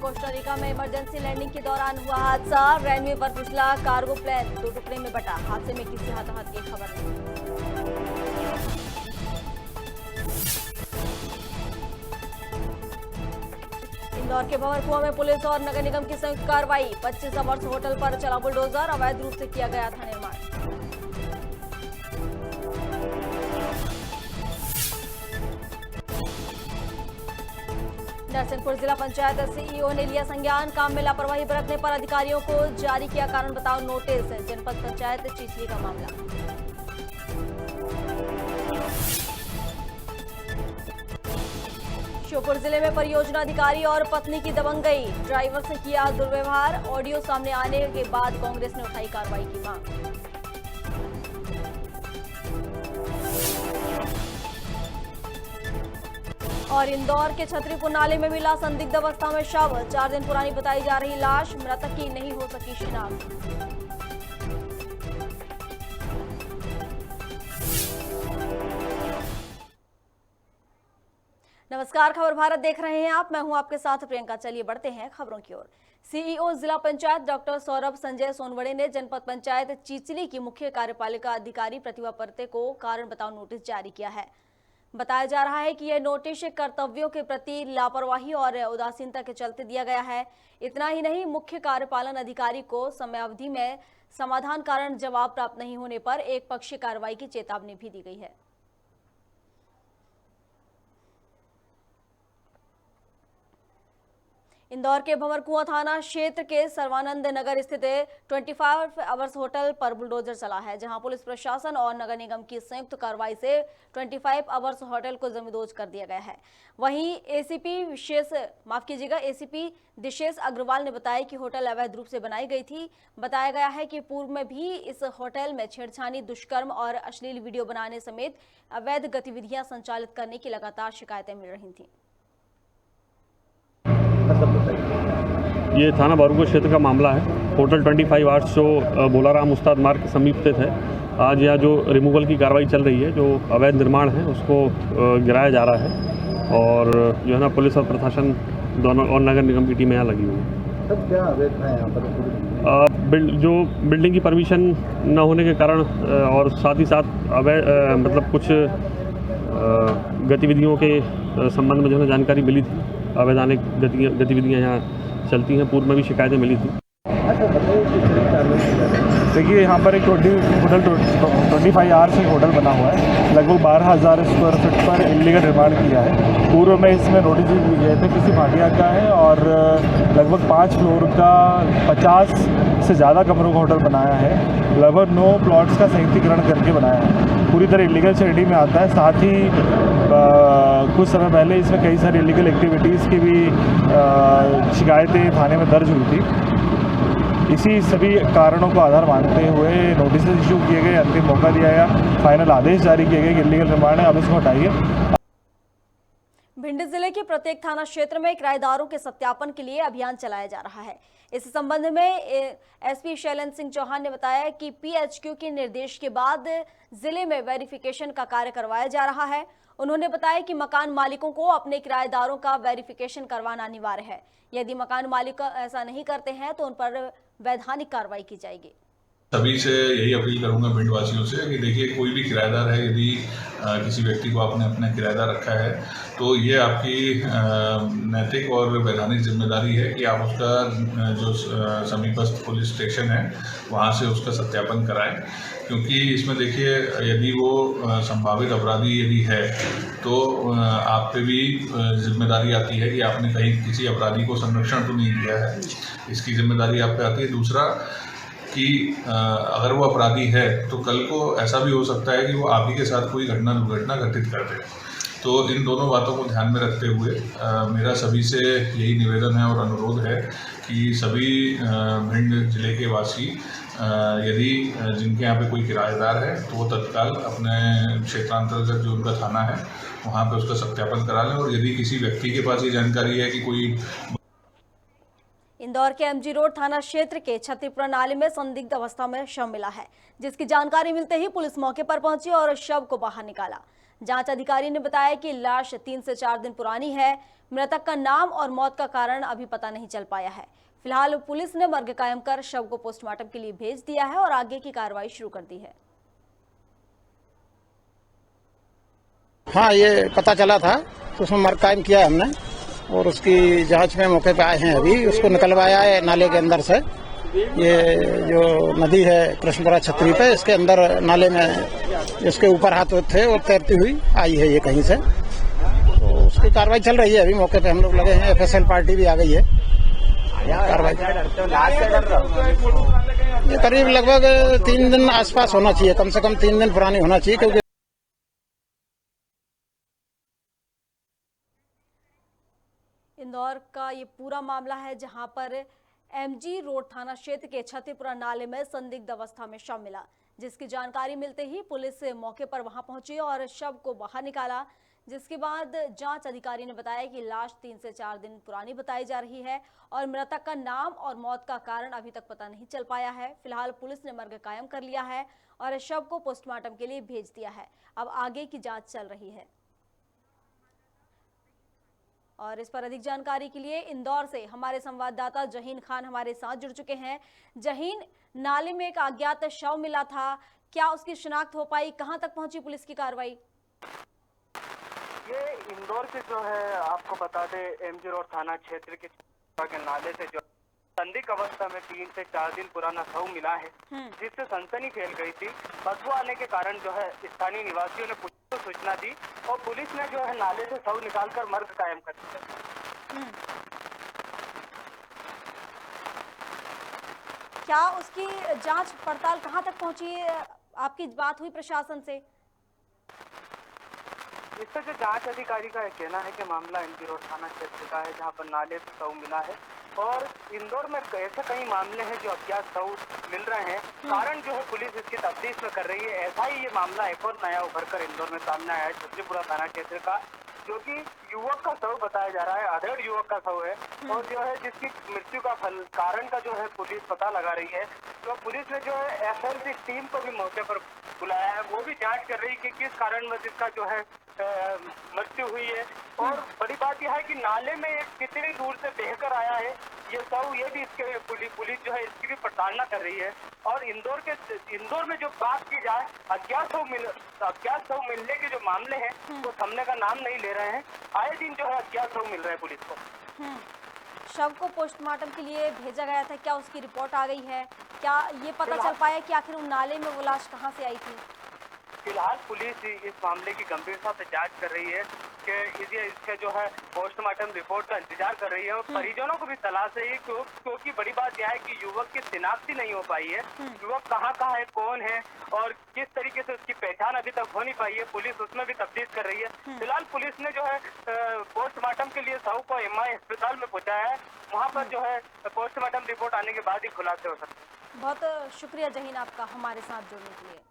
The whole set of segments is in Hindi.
कोस्टारिका में इमरजेंसी लैंडिंग के दौरान हुआ हादसा। रनवे पर फिसला कार्गो प्लेन 2 टुकड़े में बटा। हादसे में किसी हताहत की खबर नहीं। इंदौर के भंवरकुआं में पुलिस और नगर निगम की संयुक्त कार्रवाई। 25 अवर्स होटल पर चला बुलडोजर। अवैध रूप से किया गया था निर्माण। नरसिंहपुर जिला पंचायत सीईओ ने लिया संज्ञान। काम में लापरवाही बरतने पर अधिकारियों को जारी किया कारण बताओ नोटिस। जनपद पंचायत चिचली का मामला। श्योपुर जिले में परियोजना अधिकारी और पत्नी की दबंगई। ड्राइवर से किया दुर्व्यवहार। ऑडियो सामने आने के बाद कांग्रेस ने उठाई कार्रवाई की मांग। और इंदौर के छतरीपुर नाले में मिला संदिग्ध अवस्था में शव। 4 दिन पुरानी बताई जा रही लाश। मृतक की नहीं हो सकी शिनाख्त। नमस्कार, खबर भारत देख रहे हैं आप। मैं हूं आपके साथ प्रियंका। चलिए बढ़ते हैं खबरों की ओर। सीईओ जिला पंचायत डॉक्टर सौरभ संजय सोनवड़े ने जनपद पंचायत चिचली की मुख्य कार्यपालिका अधिकारी प्रतिभा परते को कारण बताओ नोटिस जारी किया है। बताया जा रहा है कि यह नोटिस कर्तव्यों के प्रति लापरवाही और उदासीनता के चलते दिया गया है। इतना ही नहीं, मुख्य कार्यपालन अधिकारी को समयावधि में समाधान कारण जवाब प्राप्त नहीं होने पर एक पक्षीय कार्रवाई की चेतावनी भी दी गई है। इंदौर के भंवरकुआं थाना क्षेत्र के सर्वानंद नगर स्थित 25 अवर्स होटल पर बुलडोजर चला है, जहां पुलिस प्रशासन और नगर निगम की संयुक्त कार्रवाई से 25 अवर्स होटल को जमींदोज कर दिया गया है। वहीं एसीपी दिशेश अग्रवाल ने बताया कि होटल अवैध रूप से बनाई गई थी। बताया गया है कि पूर्व में भी इस होटल में छेड़छाड़ी, दुष्कर्म और अश्लील वीडियो बनाने समेत अवैध गतिविधियां संचालित करने की लगातार शिकायतें मिल रही थी। ये थाना भंवरकुआं क्षेत्र का मामला है। होटल 25 आवर्स जो भोलाराम उस्ताद मार्ग के समीप स्थित है, आज यहाँ जो रिमूवल की कार्रवाई चल रही है, जो अवैध निर्माण है उसको गिराया जा रहा है और जो है ना पुलिस और प्रशासन दोनों और नगर निगम की टीमें यहाँ लगी हुई हैं। सब क्या अवैध है यहाँ पर? जो बिल्डिंग की परमिशन न होने के कारण और साथ ही साथ अवैध मतलब कुछ गतिविधियों के संबंध में जो है जानकारी मिली थी। अवैधानिक गतिविधियाँ यहाँ चलती हैं। पूर्व में भी शिकायतें मिली थी। देखिए, यहाँ पर एक 25 आवर्स एक होटल बना हुआ है। लगभग 12,000 स्क्वायर फीट पर इल्लीगल निर्माण किया है। पूर्व में इसमें नोटिस दिए गए थे, किसी भाटिया का है और लगभग 5 फ्लोर का 50 से ज़्यादा कमरों का होटल बनाया है। लगभग 9 प्लॉट्स का संयुक्तिकरण करके बनाया है। पूरी तरह इल्लीगल श्रेणी में आता है। साथ ही कुछ समय पहले इसमें कई सारी इल्लीगल एक्टिविटीज़ की भी शिकायतें थाने में दर्ज हुई थी। इसी सभी कारणों को आधार मानते हुए नोटिस इशू किए गए, अंतिम मौका दिया गया, फाइनल आदेश जारी किए गए कि इल्लीगल निर्माण है, अब इसको हटाइए। भिंड जिले के प्रत्येक थाना क्षेत्र में किराएदारों के सत्यापन के लिए अभियान चलाया जा रहा है। इस संबंध में एसपी शैलेंद्र सिंह चौहान ने बताया कि पीएचक्यू के निर्देश के बाद जिले में वेरिफिकेशन का कार्य करवाया जा रहा है। उन्होंने बताया कि मकान मालिकों को अपने किराएदारों का वेरिफिकेशन करवाना अनिवार्य है। यदि मकान मालिक ऐसा नहीं करते हैं तो उन पर वैधानिक कार्रवाई की जाएगी। सभी से यही अपील करूंगा भिंड वासियों से कि देखिए, कोई भी किराएदार है, यदि किसी व्यक्ति को आपने अपना किराएदार रखा है तो ये आपकी नैतिक और वैधानिक जिम्मेदारी है कि आप उसका जो समीपस्थ पुलिस स्टेशन है वहाँ से उसका सत्यापन कराएं। क्योंकि इसमें देखिए, यदि वो संभावित अपराधी यदि है तो आप पे भी जिम्मेदारी आती है कि आपने कहीं किसी अपराधी को संरक्षण तो नहीं दिया है, इसकी जिम्मेदारी आप पे आती है। दूसरा कि अगर वो अपराधी है तो कल को ऐसा भी हो सकता है कि वो आप ही के साथ कोई दुर्घटना घटित कर दे। तो इन दोनों बातों को ध्यान में रखते हुए मेरा सभी से यही निवेदन है और अनुरोध है कि सभी भिंड जिले के वासी यदि जिनके यहाँ पे कोई किराएदार है तो वो तत्काल अपने क्षेत्रांतर्गत जो उनका थाना है वहाँ पे उसका सत्यापन करा लें। और यदि किसी व्यक्ति के पास ये जानकारी है कि कोई इंदौर के एमजी रोड थाना क्षेत्र के छत्तीपुरा नाले में संदिग्ध अवस्था में शव मिला है, जिसकी जानकारी मिलते ही पुलिस मौके पर पहुंची और शव को बाहर निकाला। जांच अधिकारी ने बताया कि लाश 3 से 4 दिन पुरानी है। मृतक का नाम और मौत का कारण अभी पता नहीं चल पाया है। फिलहाल पुलिस ने मर्ग कायम कर शव को पोस्टमार्टम के लिए भेज दिया है और आगे की कार्रवाई शुरू कर दी है। हाँ, ये पता चला था तो उसमें मर्ग कायम किया है हमने और उसकी जांच में मौके पे आए हैं। अभी उसको निकलवाया है नाले के अंदर से। ये जो नदी है कृष्णपुरा छतरी पे, इसके अंदर नाले में इसके ऊपर हाथ थे और तैरती हुई आई है ये कहीं से। तो उसकी कार्रवाई चल रही है। अभी मौके पे हम लोग लगे हैं, एफएसएल पार्टी भी आ गई है। कार्रवाई ये करीब लगभग 3 दिन आसपास होना चाहिए, कम से कम 3 दिन पुरानी होना चाहिए, क्योंकि इंदौर का ये पूरा मामला है जहां पर एमजी रोड थाना क्षेत्र के छत्तीपुरा नाले में संदिग्ध अवस्था में शव मिला, जिसकी जानकारी मिलते ही पुलिस मौके पर वहां पहुंची और शव को बाहर निकाला। जिसके बाद जांच अधिकारी ने बताया कि लाश 3 से 4 दिन पुरानी बताई जा रही है और मृतक का नाम और मौत का कारण अभी तक पता नहीं चल पाया है। फिलहाल पुलिस ने मर्ग कायम कर लिया है और शव को पोस्टमार्टम के लिए भेज दिया है। अब आगे की जांच चल रही है। और इस पर अधिक जानकारी के लिए इंदौर से हमारे संवाददाता जहीन खान हमारे साथ जुड़ चुके हैं। जहीन, नाले में एक अज्ञात शव मिला था, क्या उसकी शिनाख्त हो पाई? कहां तक पहुंची पुलिस की कार्रवाई? ये इंदौर के जो है, आपको बता दें, एमजी रोड थाना क्षेत्र के नाले से जो संदिग्ध अवस्था में 3 से 4 दिन पुराना शव मिला है, जिससे सनसनी फैल गई थी। बदबू आने के कारण जो है स्थानीय निवासियों ने पुलिस को सूचना दी और पुलिस ने जो है नाले से शव निकालकर मर्ग कायम कर दिया। क्या उसकी जांच पड़ताल कहां तक पहुंची? आपकी बात हुई प्रशासन से? इससे जो जांच अधिकारी का कहना है कि मामला एमजी रोड थाना क्षेत्र का है, जहां पर नाले से शव मिला है और इंदौर में ऐसे कई मामले हैं जो अज्ञात शव मिल रहे हैं। कारण जो है पुलिस इसकी तफ्तीश में कर रही है। ऐसा ही ये मामला एक और नया उभर कर इंदौर में सामने आया है, छत्तीपुरा थाना क्षेत्र का, जो कि युवक का शव बताया जा रहा है। अधेड़ युवक का शव है और जो है जिसकी मृत्यु का कारण का जो है पुलिस पता लगा रही है। तो पुलिस ने जो है एफएसएल टीम को भी मौके पर बुलाया है, वो भी जांच कर रही है कि किस कारण में जिसका जो है मृत्यु हुई है। और बड़ी बात यह है कि नाले में एक कितनी दूर से बहकर आया है ये शव, ये भी इसके पुलिस जो है इसकी भी प्रताड़ना कर रही है। और इंदौर में जो बात की जाए, अज्ञात शव मिलने के जो मामले हैं वो थमने का नाम नहीं ले रहे हैं। आए दिन जो है अज्ञात शव मिल रहे हैं पुलिस को। शव को पोस्टमार्टम के लिए भेजा गया था, क्या उसकी रिपोर्ट आ गई है? क्या ये पता चल पाया कि आखिर उन नाले में वो लाश कहां से आई थी? फिलहाल पुलिस इस मामले की गंभीरता से जांच कर रही है कि इसके जो है पोस्टमार्टम रिपोर्ट का इंतजार कर रही है और परिजनों को भी तलाश रही है, क्योंकि बड़ी बात यह है कि युवक की शिनाख्ती नहीं हो पाई है। युवक कहाँ है, कौन है और किस तरीके से उसकी पहचान अभी तक हो नहीं पाई है। पुलिस उसमें भी तफ्तीश कर रही है। फिलहाल पुलिस ने जो है पोस्टमार्टम के लिए शव को एमआई अस्पताल में पहुंचाया है। वहाँ पर जो है पोस्टमार्टम रिपोर्ट आने के बाद ही खुलासे हो सकते हैं। बहुत शुक्रिया जहीन आपका हमारे साथ जुड़ने के लिए।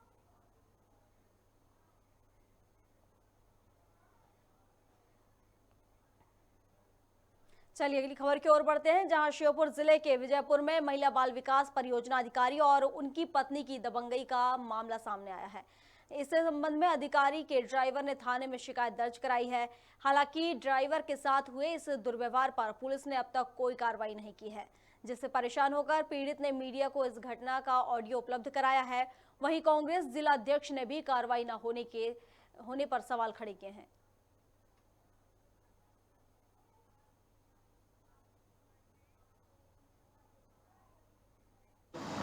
चलिए अगली खबर की ओर बढ़ते हैं, जहां श्योपुर जिले के विजयपुर में महिला बाल विकास परियोजना अधिकारी और उनकी पत्नी की दबंगई का मामला सामने आया है। इससे संबंध में अधिकारी के ड्राइवर ने थाने में शिकायत दर्ज कराई है। हालांकि ड्राइवर के साथ हुए इस दुर्व्यवहार पर पुलिस ने अब तक कोई कार्रवाई नहीं की है, जिससे परेशान होकर पीड़ित ने मीडिया को इस घटना का ऑडियो उपलब्ध कराया है। वहीं कांग्रेस जिला अध्यक्ष ने भी कार्रवाई न होने पर सवाल खड़े किए हैं।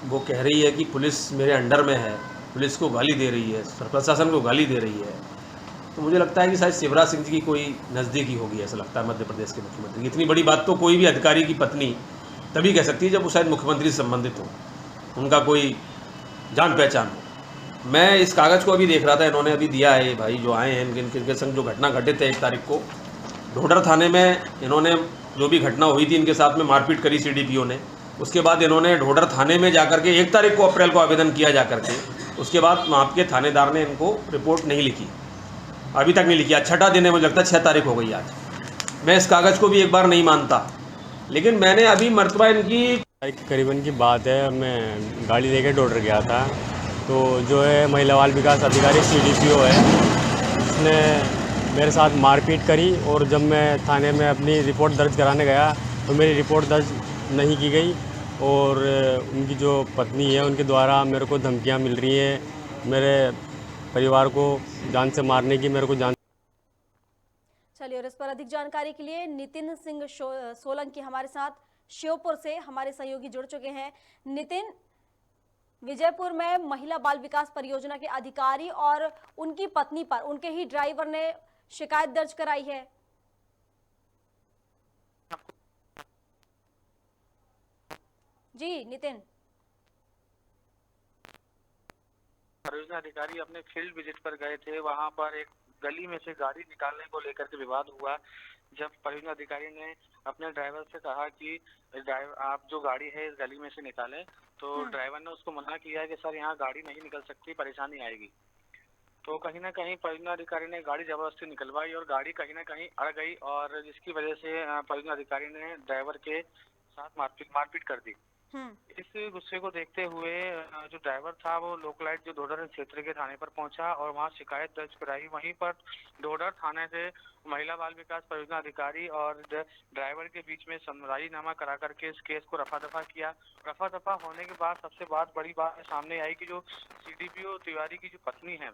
वो कह रही है कि पुलिस मेरे अंडर में है, पुलिस को गाली दे रही है, प्रशासन को गाली दे रही है। तो मुझे लगता है कि शायद शिवराज सिंह जी की कोई नज़दीकी होगी, ऐसा लगता है मध्य प्रदेश के मुख्यमंत्री। इतनी बड़ी बात तो कोई भी अधिकारी की पत्नी तभी कह सकती है जब वो शायद मुख्यमंत्री से संबंधित हो, उनका कोई जान पहचान हो। मैं इस कागज़ को अभी देख रहा था, इन्होंने अभी दिया है, भाई जो आए हैं इनके संग जो घटना घटित है 1 तारीख को ढोडर थाने में, इन्होंने जो भी घटना हुई थी इनके साथ में मारपीट करी सीडीपीओ ने। उसके बाद इन्होंने ढोडर थाने में जाकर के 1 तारीख को अप्रैल को आवेदन किया जाकर के, उसके बाद वहाँ के थानेदार ने इनको रिपोर्ट नहीं लिखी, अभी तक नहीं लिखी। आज 6ठा दिन है, मुझे लगता है 6 तारीख हो गई आज। मैं इस कागज़ को भी एक बार नहीं मानता लेकिन मैंने अभी मर्तबा इनकी करीबन की बात है, मैं गाड़ी लेकर डोडर गया था, तो जो है महिला बाल विकास अधिकारी CDPO है, उसने मेरे साथ मारपीट करी और जब मैं थाने में अपनी रिपोर्ट दर्ज कराने गया तो मेरी रिपोर्ट दर्ज नहीं की गई और उनकी जो पत्नी है उनके द्वारा मेरे को धमकियां मिल रही हैं, मेरे परिवार को जान से मारने की, मेरे को जान। चलिए, और इस पर अधिक जानकारी के लिए नितिन सिंह सोलंकी हमारे साथ श्योपुर से हमारे सहयोगी जुड़ चुके हैं। नितिन, विजयपुर में महिला बाल विकास परियोजना के अधिकारी और उनकी पत्नी पर उनके ही ड्राइवर ने शिकायत दर्ज कराई है। जी नितिन। परियोजना अधिकारी अपने फील्ड विजिट पर गए थे। वहां पर एक गली में से गाड़ी निकालने को लेकर के विवाद हुआ। जब परियोजना अधिकारी ने अपने ड्राइवर से कहा कि ड्राइवर आप जो गाड़ी है इस गली में से निकालें, तो ड्राइवर ने उसको मना किया कि सर यहाँ गाड़ी नहीं निकल सकती, परेशानी आएगी। तो कहीं ना कहीं परियोजना अधिकारी ने गाड़ी जबरदस्ती निकलवाई और गाड़ी कहीं ना कहीं अड़ गई और जिसकी वजह से परियोजना अधिकारी ने ड्राइवर के साथ मारपीट कर दी। इस गुस्से को देखते हुए जो ड्राइवर था वो लोकलाइट जो डोडर क्षेत्र के थाने पर पहुंचा और वहां शिकायत दर्ज कराई। वहीं पर डोडर थाने से महिला बाल विकास परियोजना अधिकारी और ड्राइवर के बीच में समझदारीनामा करा करके इस केस को रफा दफा किया। रफा दफा होने के बाद सबसे बड़ी बात सामने आई कि जो CDPO तिवारी की जो पत्नी है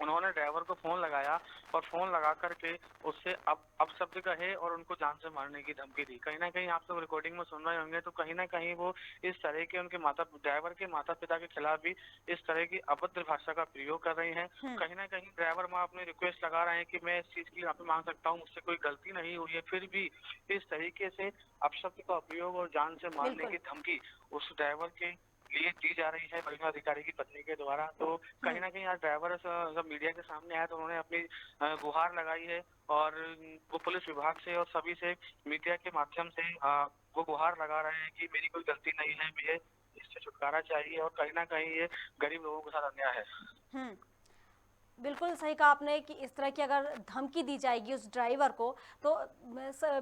उन्होंने ड्राइवर को फोन लगाया और फोन लगा करके उससे अब शब्द कहे और उनको जान से मारने की धमकी दी। कहीं ना कहीं आप लोग रिकॉर्डिंग में सुन रहे होंगे तो कहीं ना कहीं वो इस तरह के उनके ड्राइवर के माता पिता के खिलाफ भी इस तरह की अभद्र भाषा का प्रयोग कर रही हैं। कहीं ना कहीं ड्राइवर माँ अपनी रिक्वेस्ट लगा रहे हैं कि मैं इस चीज की माफी मांग सकता हूँ, मुझसे कोई गलती नहीं हुई है, फिर भी इस तरीके से अपशब्द का उपयोग और जान से मारने की धमकी उस ड्राइवर के लिए दी जा रही है परियोजना अधिकारी की पत्नी के द्वारा। तो कहीं ना कहीं आज ड्राइवर जब मीडिया के सामने आया तो उन्होंने अपनी गुहार लगाई है और वो पुलिस विभाग से और सभी से मीडिया के माध्यम से वो गुहार लगा रहे हैं कि मेरी कोई गलती नहीं है, मुझे इससे छुटकारा चाहिए और कहीं ना कहीं ये गरीब लोगों के साथ अन्याय है। बिल्कुल सही कहा आपने कि इस तरह की अगर धमकी दी जाएगी उस ड्राइवर को तो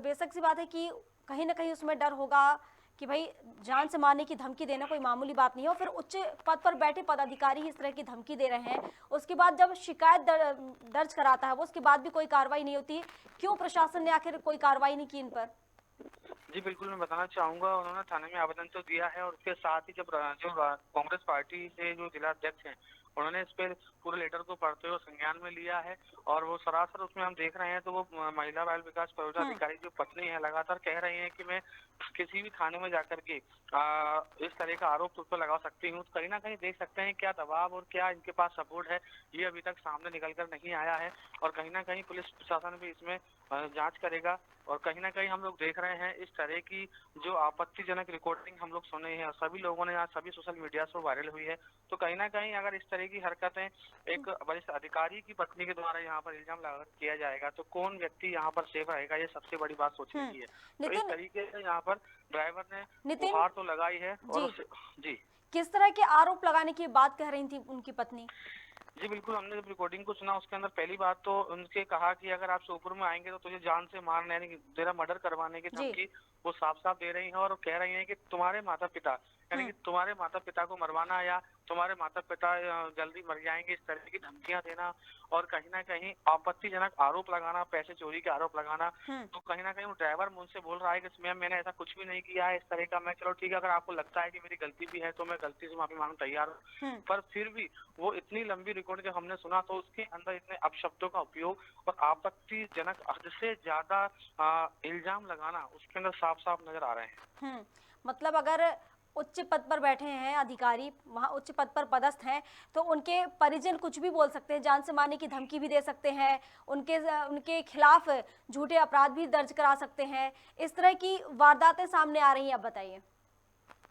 बेशक सी बात है कि कहीं ना कहीं उसमें डर होगा कि भाई जान से मारने की धमकी देना कोई मामूली बात नहीं है। और फिर उच्च पद पर बैठे पदाधिकारी ही इस तरह की धमकी दे रहे हैं, उसके बाद जब शिकायत दर्ज कराता है वो उसके बाद भी कोई कार्रवाई नहीं होती। क्यों प्रशासन ने आखिर कोई कार्रवाई नहीं की इन पर? जी बिल्कुल, मैं बताना चाहूंगा उन्होंने थाने में आवेदन तो दिया है और उसके साथ ही जब जो कांग्रेस पार्टी से जो जिला अध्यक्ष हैं उन्होंने इस पर पूरे लेटर को पढ़ते हुए संज्ञान में लिया है और वो सरासर उसमें हम देख रहे हैं तो वो महिला बाल विकास परियोजना अधिकारी जो पत्नी है लगातार कह रही है कि मैं किसी भी थाने में जाकर के इस तरह का आरोप तुझ पर लगा सकती हूँ। कहीं ना कहीं देख सकते हैं क्या दबाव और क्या इनके पास सपोर्ट है, ये अभी तक सामने निकल कर नहीं आया है और कहीं ना कहीं पुलिस प्रशासन भी इसमें जांच करेगा। और कहीं ना कहीं हम लोग देख रहे हैं इस तरह की जो आपत्तिजनक रिकॉर्डिंग हम लोग सुने हैं और सभी लोगों ने आज सभी सोशल मीडिया से वायरल हुई है, तो कहीं ना कहीं अगर इस तरह की हरकतें एक वरिष्ठ अधिकारी की पत्नी के द्वारा यहाँ पर इल्जाम लगा किया जाएगा तो कौन व्यक्ति यहाँ पर सेफ रहेगा, ये सबसे बड़ी बात सोचने की है। तो इस तरीके से यहाँ पर ड्राइवर ने गुहार तो लगाई है और जी किस तरह के आरोप लगाने की बात कह रही थी उनकी पत्नी? जी बिल्कुल, हमने जब रिकॉर्डिंग को सुना उसके अंदर पहली बात तो उनके कहा कि अगर आप श्योपुर में आएंगे तो तुझे जान से मारने यानी तेरा मर्डर करवाने की धमकी वो साफ साफ दे रही हैं और कह रही हैं कि तुम्हारे माता पिता यानी कि तुम्हारे माता पिता को मरवाना या तुम्हारे माता पिता जल्दी मर जाएंगे, इस तरह की धमकियां देना और कहीं ना कहीं आपत्तिजनक आरोप लगाना, पैसे चोरी के आरोप लगाना। तो कहीं ना कहीं वो ड्राइवर मुझसे बोल रहा है कि मैम मैंने ऐसा कुछ भी नहीं किया है इस तरह का। मैं चलो ठीक है, अगर आपको लगता है कि मेरी गलती भी है तो मैं गलती से माफी मांगने तैयार हूँ, पर फिर भी वो इतनी लंबी रिकॉर्ड जब हमने सुना तो उसके अंदर इतने अपशब्दों का उपयोग और आपत्तिजनक हद से ज्यादा इल्जाम लगाना उसके अंदर साफ साफ नजर आ रहे हैं। मतलब अगर उच्च पद पर बैठे हैं अधिकारी, वहाँ उच्च पद पर पदस्थ हैं, तो उनके परिजन कुछ भी बोल सकते हैं, जान से मारने की धमकी भी दे सकते हैं, उनके खिलाफ झूठे अपराध भी दर्ज करा सकते हैं। इस तरह की वारदातें सामने आ रही हैं, अब बताइए।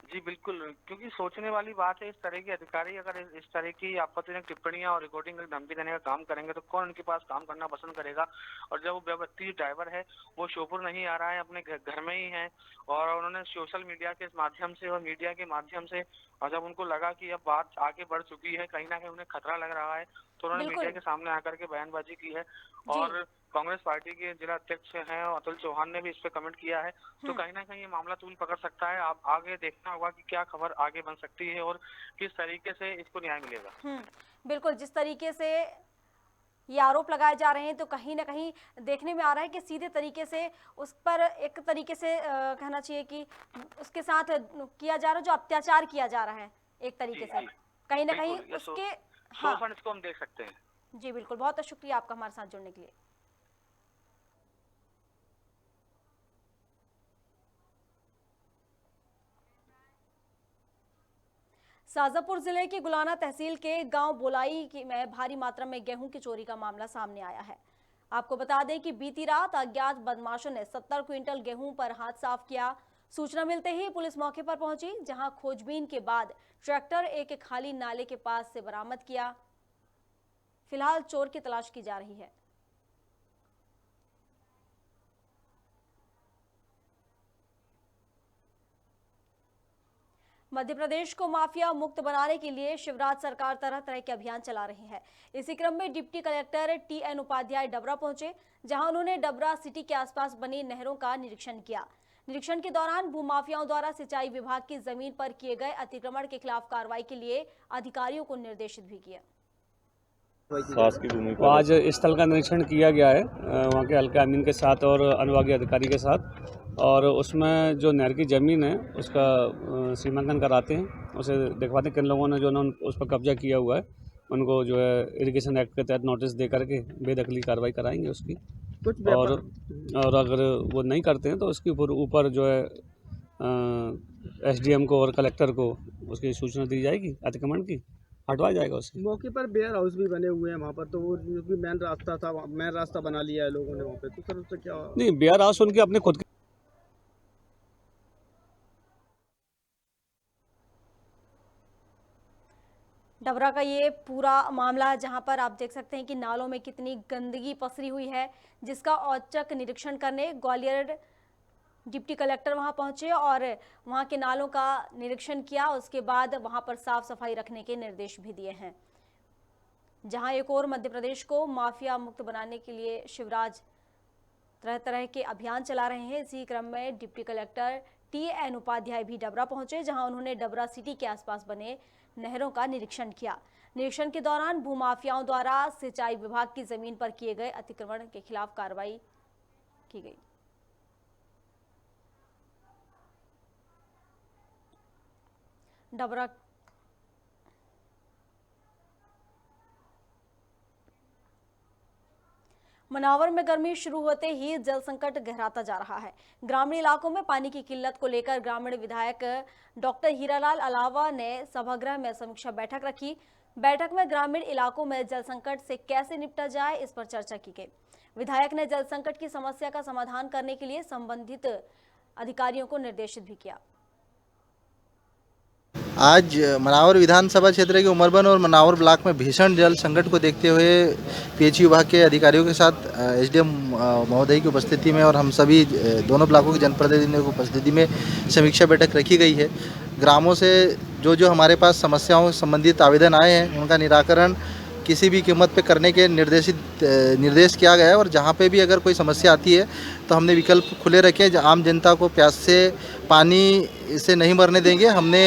जी बिल्कुल, क्योंकि सोचने वाली बात है इस तरह के अधिकारी अगर इस तरह की आपत्तिजनक टिप्पणियां और रिकॉर्डिंग धमकी देने का काम करेंगे तो कौन उनके पास काम करना पसंद करेगा। और जब वो व्यक्ति ड्राइवर है वो श्योपुर नहीं आ रहा है, अपने घर में ही है और उन्होंने सोशल मीडिया के माध्यम से और मीडिया के माध्यम से और जब उनको लगा कि अब बात आगे बढ़ चुकी है, कहीं ना कहीं उन्हें खतरा लग रहा है तो उन्होंने मीडिया के सामने आकर के बयानबाजी की है और कांग्रेस पार्टी के जिला अध्यक्ष हैं अतुल चौहान ने भी इस पे कमेंट किया है, तो कहीं ना कहीं ये मामला तूल पकड़ सकता है। आप आगे देखना होगा कि क्या खबर आगे बन सकती है और किस तरीके से इसको न्याय मिलेगा। बिल्कुल, जिस तरीके से ये आरोप लगाए जा रहे हैं तो कहीं ना कहीं देखने में आ रहा है कि सीधे तरीके से उस पर एक तरीके से कहना चाहिए कि उसके साथ किया जा रहा है, जो अत्याचार किया जा रहा है एक तरीके से, कहीं ना कहीं उसके शोषण इसको हम देख सकते हैं। जी बिल्कुल, बहुत शुक्रिया आपका हमारे साथ जुड़ने के लिए। शाजापुर जिले की गुलाना तहसील के गांव बोलाई में भारी मात्रा में गेहूं की चोरी का मामला सामने आया है। आपको बता दें कि बीती रात अज्ञात बदमाशों ने 70 क्विंटल गेहूं पर हाथ साफ किया। सूचना मिलते ही पुलिस मौके पर पहुंची, जहां खोजबीन के बाद ट्रैक्टर एक खाली नाले के पास से बरामद किया। फिलहाल चोर की तलाश की जा रही है। मध्य प्रदेश को माफिया मुक्त बनाने के लिए शिवराज सरकार तरह तरह के अभियान चला रही है। इसी क्रम में deputy collector T N. Upadhyay Dabra पहुंचे, जहां उन्होंने डबरा सिटी के आसपास बनी नहरों का निरीक्षण किया। निरीक्षण के दौरान भूमाफियाओं द्वारा सिंचाई विभाग की जमीन पर किए गए अतिक्रमण के खिलाफ कार्रवाई के लिए अधिकारियों को निर्देशित भी किया। आज स्थल का निरीक्षण किया गया है वहाँ के हल्का अमीन के साथ और अनुभागीय अधिकारी के साथ, और उसमें जो नहर की ज़मीन है उसका सीमांकन कराते हैं, उसे दिखवाते हैं किन लोगों ने जो उस पर कब्जा किया हुआ है, उनको जो है इरिगेशन एक्ट के तहत नोटिस दे करके बेदखली कार्रवाई कराएंगे उसकी। और अगर वो नहीं करते हैं तो उसके ऊपर जो है SDM को और कलेक्टर को उसकी सूचना दी जाएगी, अतिक्रमण की हटवाया जाएगा उससे। मौके पर वेयर हाउस भी बने हुए हैं वहाँ पर, तो वो जो भी मेन रास्ता था, मेन रास्ता बना लिया है लोगों ने वहाँ पे, तो सर उससे क्या? नहीं, वेयर हाउस उनके अपने खुद के। डबरा का ये पूरा मामला है, जहां पर आप देख सकते हैं कि नालों में कितनी गंदगी पसरी हुई है, जिसका औचक निरीक्षण करने ग्वालियर डिप्टी कलेक्टर वहां पहुंचे और वहां के नालों का निरीक्षण किया। उसके बाद वहां पर साफ सफाई रखने के निर्देश भी दिए हैं। जहां एक और मध्य प्रदेश को माफिया मुक्त बनाने के लिए शिवराज तरह तरह के अभियान चला रहे हैं। इसी क्रम में डिप्टी कलेक्टर टी.एन. उपाध्याय भी डबरा पहुंचे, जहां उन्होंने डबरा सिटी के आसपास बने नहरों का निरीक्षण किया। निरीक्षण के दौरान भूमाफियाओं द्वारा सिंचाई विभाग की जमीन पर किए गए अतिक्रमण के खिलाफ कार्रवाई की गई। डबरा मनावर में गर्मी शुरू होते ही जल संकट गहराता जा रहा है। ग्रामीण इलाकों में पानी की किल्लत को लेकर ग्रामीण विधायक डॉक्टर हीरालाल अलावा ने सभागृह में समीक्षा बैठक रखी। बैठक में ग्रामीण इलाकों में जल संकट से कैसे निपटा जाए, इस पर चर्चा की गई। विधायक ने जल संकट की समस्या का समाधान करने के लिए संबंधित अधिकारियों को निर्देशित भी किया। आज मनावर विधानसभा क्षेत्र के उमरबन और मनावर ब्लॉक में भीषण जल संकट को देखते हुए पीएचई विभाग के अधिकारियों के साथ SDM महोदय की उपस्थिति में और हम सभी दोनों ब्लॉकों के जनप्रतिनिधियों की उपस्थिति में समीक्षा बैठक रखी गई है। ग्रामों से जो हमारे पास समस्याओं संबंधित आवेदन आए हैं उनका निराकरण किसी भी कीमत पे करने के निर्देश किया गया है, और जहाँ पे भी अगर कोई समस्या आती है तो हमने विकल्प खुले रखे। आम जनता को प्यास से पानी से नहीं मरने देंगे। हमने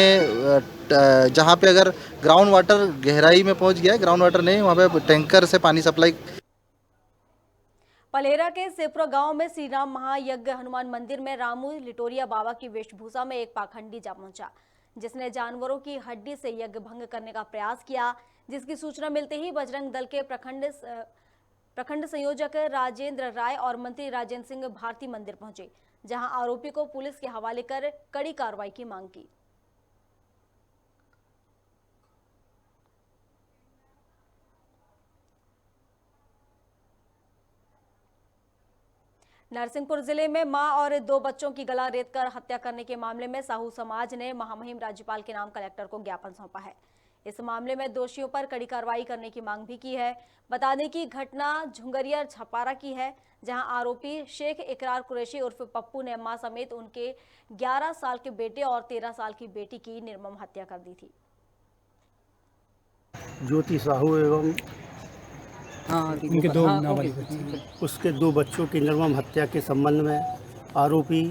जहाँ पे अगर ग्राउंड वाटर गहराई में पहुँच गया है, ग्राउंड वाटर नहीं, वहाँ पे टैंकर से पानी सप्लाई। पलेरा के सेपुरा गांव में श्री राम महायज्ञ हनुमान मंदिर में रामू लिटोरिया बाबा की वेशभूषा में एक पाखंडी जा पहुंचा, जिसने जानवरों की हड्डी से यज्ञ भंग करने का प्रयास किया। जिसकी सूचना मिलते ही बजरंग दल के प्रखंड संयोजक राजेंद्र राय और मंत्री राजेंद्र सिंह भारती मंदिर पहुंचे, जहां आरोपी को पुलिस के हवाले कर कड़ी कार्रवाई की मांग की। नरसिंहपुर जिले में मां और 2 बच्चों की गला रेतकर हत्या करने के मामले में साहू समाज ने महामहिम राज्यपाल के नाम कलेक्टर को ज्ञापन सौंपा है। इस मामले में दोषियों पर कड़ी कार्रवाई करने की मांग भी की है। बता दें कि घटना झुंगरिया छपारा की है, जहां आरोपी शेख इकरार कुरैशी उर्फ पप्पू ने मां समेत उनके 11 साल के बेटे और 13 साल की बेटी की निर्मम हत्या कर दी थी। ज्योति साहू एवं उनके दो नाबालिग बच्चे, उसके 2 बच्चों की निर्मम हत्या के संबंध में आरोपी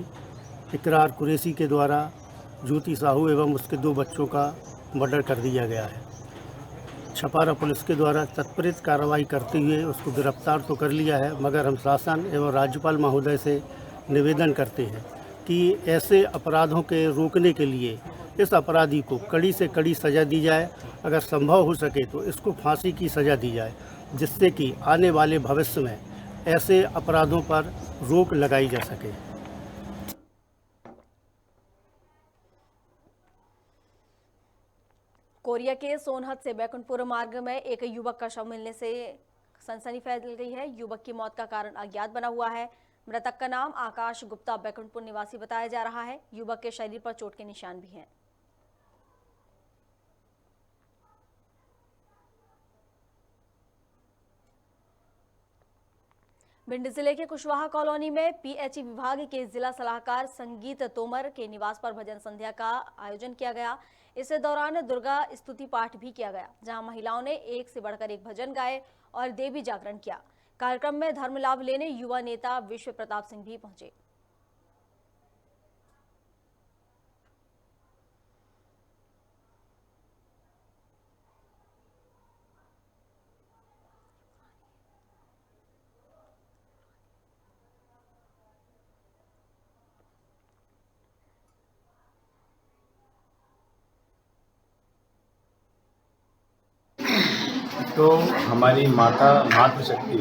इकरार कुरैशी के द्वारा ज्योति साहू एवं उसके 2 बच्चों का मर्डर कर दिया गया है। छपारा पुलिस के द्वारा तत्परित कार्रवाई करते हुए उसको गिरफ्तार तो कर लिया है, मगर हम शासन एवं राज्यपाल महोदय से निवेदन करते हैं कि ऐसे अपराधों के रोकने के लिए इस अपराधी को कड़ी से कड़ी सज़ा दी जाए। अगर संभव हो सके तो इसको फांसी की सज़ा दी जाए, जिससे कि आने वाले भविष्य में ऐसे अपराधों पर रोक लगाई जा सके। कोरिया के सोनहत से बैकुंठपुर मार्ग में एक युवक का शव मिलने से सनसनी फैल गई है। युवक की मौत का कारण अज्ञात बना हुआ है। मृतक का नाम आकाश गुप्ता बैकुंठपुर निवासी बताया जा रहा है। युवक के शरीर पर चोट के निशान भी हैं। भिंड जिले के कुशवाहा कॉलोनी में पीएचई विभाग के जिला सलाहकार संगीत तोमर के निवास पर भजन संध्या का आयोजन किया गया। इस दौरान दुर्गा स्तुति पाठ भी किया गया, जहां महिलाओं ने एक से बढ़कर एक भजन गाए और देवी जागरण किया। कार्यक्रम में धर्म लाभ लेने युवा नेता विश्व प्रताप सिंह भी पहुंचे। तो हमारी माता मातृशक्ति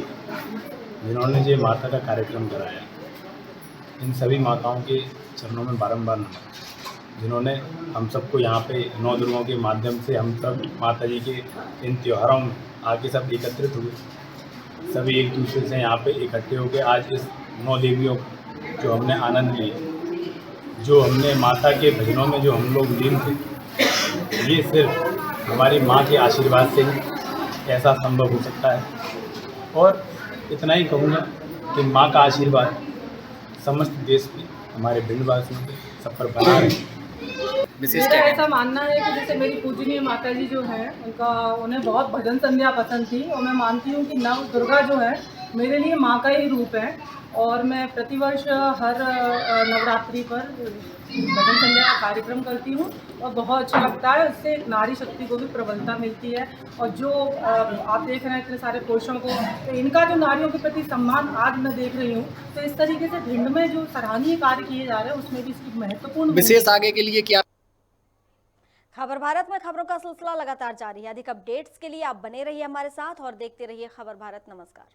जिन्होंने ये माता का कार्यक्रम कराया, इन सभी माताओं के चरणों में बारंबार नमन, जिन्होंने हम सबको यहाँ पे 9 दुर्गों के माध्यम से हम सब माता जी के इन त्योहारों में आके सब एकत्रित हुए, सभी एक दूसरे से यहाँ पे इकट्ठे होकर आज इस 9 देवियों जो हमने आनंद लिया, जो हमने माता के भजनों में जो हम लोग लीन थे, ये सिर्फ हमारी माँ के आशीर्वाद से ही ऐसा संभव हो सकता है। और इतना ही कहूँगा कि माँ का आशीर्वाद समस्त देश पे, हमारे भिंडवासियों पे सब पर बना रहे। मेरा ऐसा मानना है कि जैसे मेरी पूजनीय माता जी जो है उन्हें बहुत भजन संध्या पसंद थी, और मैं मानती हूँ कि नव दुर्गा जो है मेरे लिए माँ का ही रूप है। और मैं प्रतिवर्ष हर नवरात्रि पर भजन संध्या का कार्यक्रम करती हूँ और बहुत अच्छा लगता है। इससे नारी शक्ति को भी प्रबलता मिलती है। और जो आप देख रहे हैं इतने सारे पुरुषों को, तो इनका जो नारियों के प्रति सम्मान आज मैं देख रही हूँ, तो इस तरीके से भिंड में जो सराहनीय कार्य किए जा रहे हैं उसमें भी इसकी महत्वपूर्ण विशेष आगे के लिए क्या। खबर भारत में खबरों का सिलसिला लगातार जारी है। अधिक अपडेट्स के लिए आप बने रहिए हमारे साथ और देखते रहिए खबर भारत। नमस्कार।